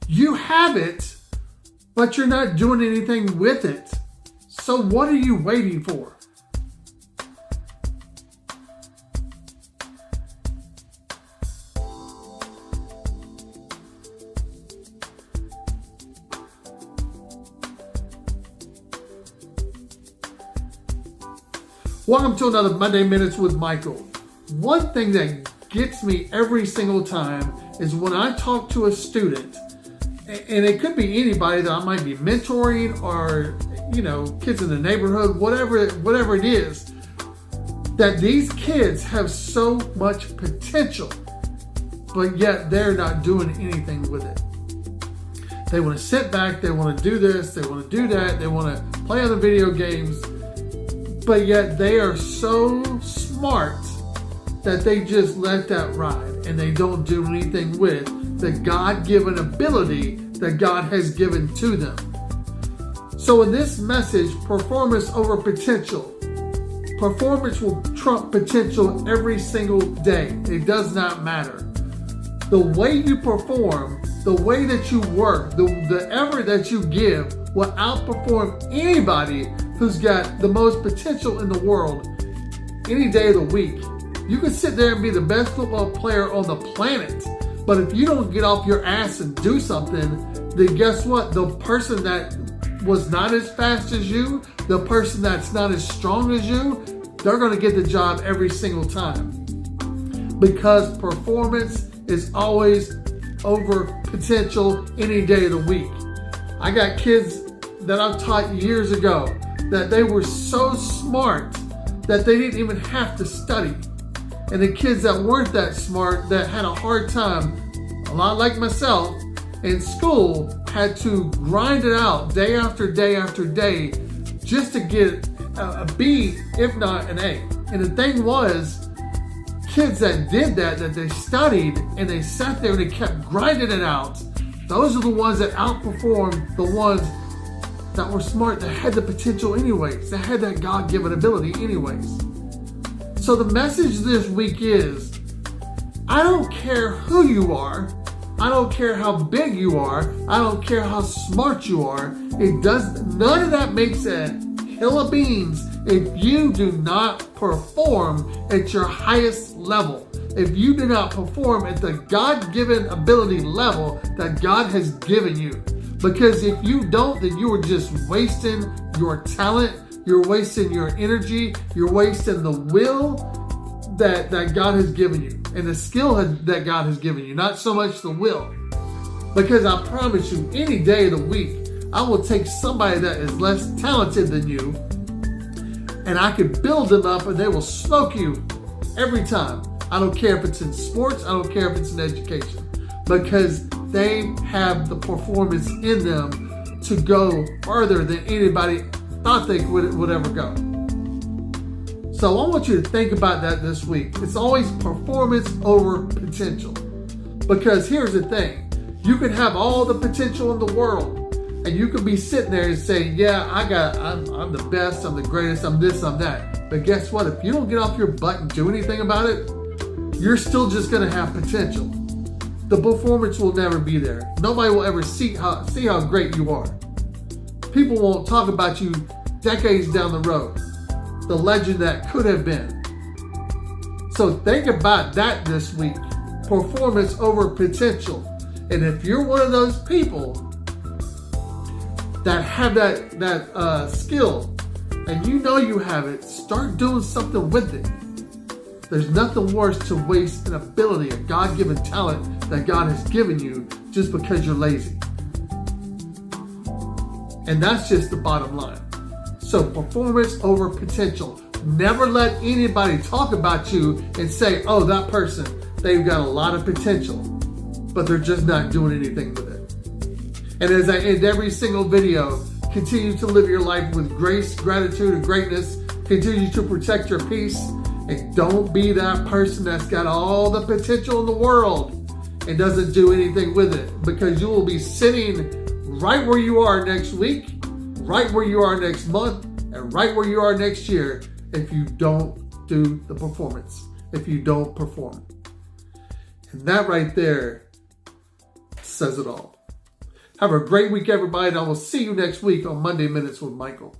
You have it, but you're not doing anything with it. So what are you waiting for? Welcome to another Monday Minutes with Michael. One thing that gets me every single time is when I talk to a student, and it could be anybody that I might be mentoring or, kids in the neighborhood, whatever it is, that these kids have so much potential, but yet they're not doing anything with it. They want to sit back, they want to do this, they want to do that, they want to play other video games, but yet they are so smart that they just let that ride and they don't do anything with the God-given ability that God has given to them. So in this message, performance over potential. Performance will trump potential every single day. It does not matter. The way you perform, the way that you work, the effort that you give will outperform anybody who's got the most potential in the world any day of the week. You can sit there and be the best football player on the planet, but if you don't get off your ass and do something, then guess what? The person that was not as fast as you, the person that's not as strong as you, they're going to get the job every single time. Because performance is always over potential any day of the week. I got kids that I've taught years ago that they were so smart that they didn't even have to study. And the kids that weren't that smart, that had a hard time, a lot like myself, in school, had to grind it out day after day after day just to get a B, if not an A. And the thing was, kids that did that they studied and they sat there and they kept grinding it out, those are the ones that outperformed the ones that were smart, that had the potential anyways, that had that God-given ability anyways. So the message this week is, I don't care who you are, I don't care how big you are, I don't care how smart you are, none of that makes a hill of beans if you do not perform at your highest level. If you do not perform at the God-given ability level that God has given you. Because if you don't, then you are just wasting your talent, you're wasting your energy, you're wasting the will that God has given you and the skill that God has given you, not so much the will. Because I promise you, any day of the week, I will take somebody that is less talented than you and I could build them up and they will smoke you every time. I don't care if it's in sports, I don't care if it's in education, because they have the performance in them to go further than anybody thought they would ever go. So I want you to think about that this week. It's always performance over potential. Because here's the thing. You can have all the potential in the world and you could be sitting there and say, yeah, I'm the best, I'm the greatest, I'm this, I'm that. But guess what? If you don't get off your butt and do anything about it, you're still just going to have potential. The performance will never be there. Nobody will ever see how great you are. People won't talk about you decades down the road. The legend that could have been. So think about that this week. Performance over potential. And if you're one of those people that have that skill and you know you have it, start doing something with it. There's nothing worse to waste an ability, a God-given talent that God has given you just because you're lazy. And that's just the bottom line. So performance over potential. Never let anybody talk about you and say, oh, that person, they've got a lot of potential, but they're just not doing anything with it. And as I end every single video, continue to live your life with grace, gratitude, and greatness. Continue to protect your peace. And don't be that person that's got all the potential in the world and doesn't do anything with it, because you will be sitting right where you are next week, right where you are next month, and right where you are next year if you don't do the performance, if you don't perform. And that right there says it all. Have a great week, everybody. And I will see you next week on Monday Minutes with Michael.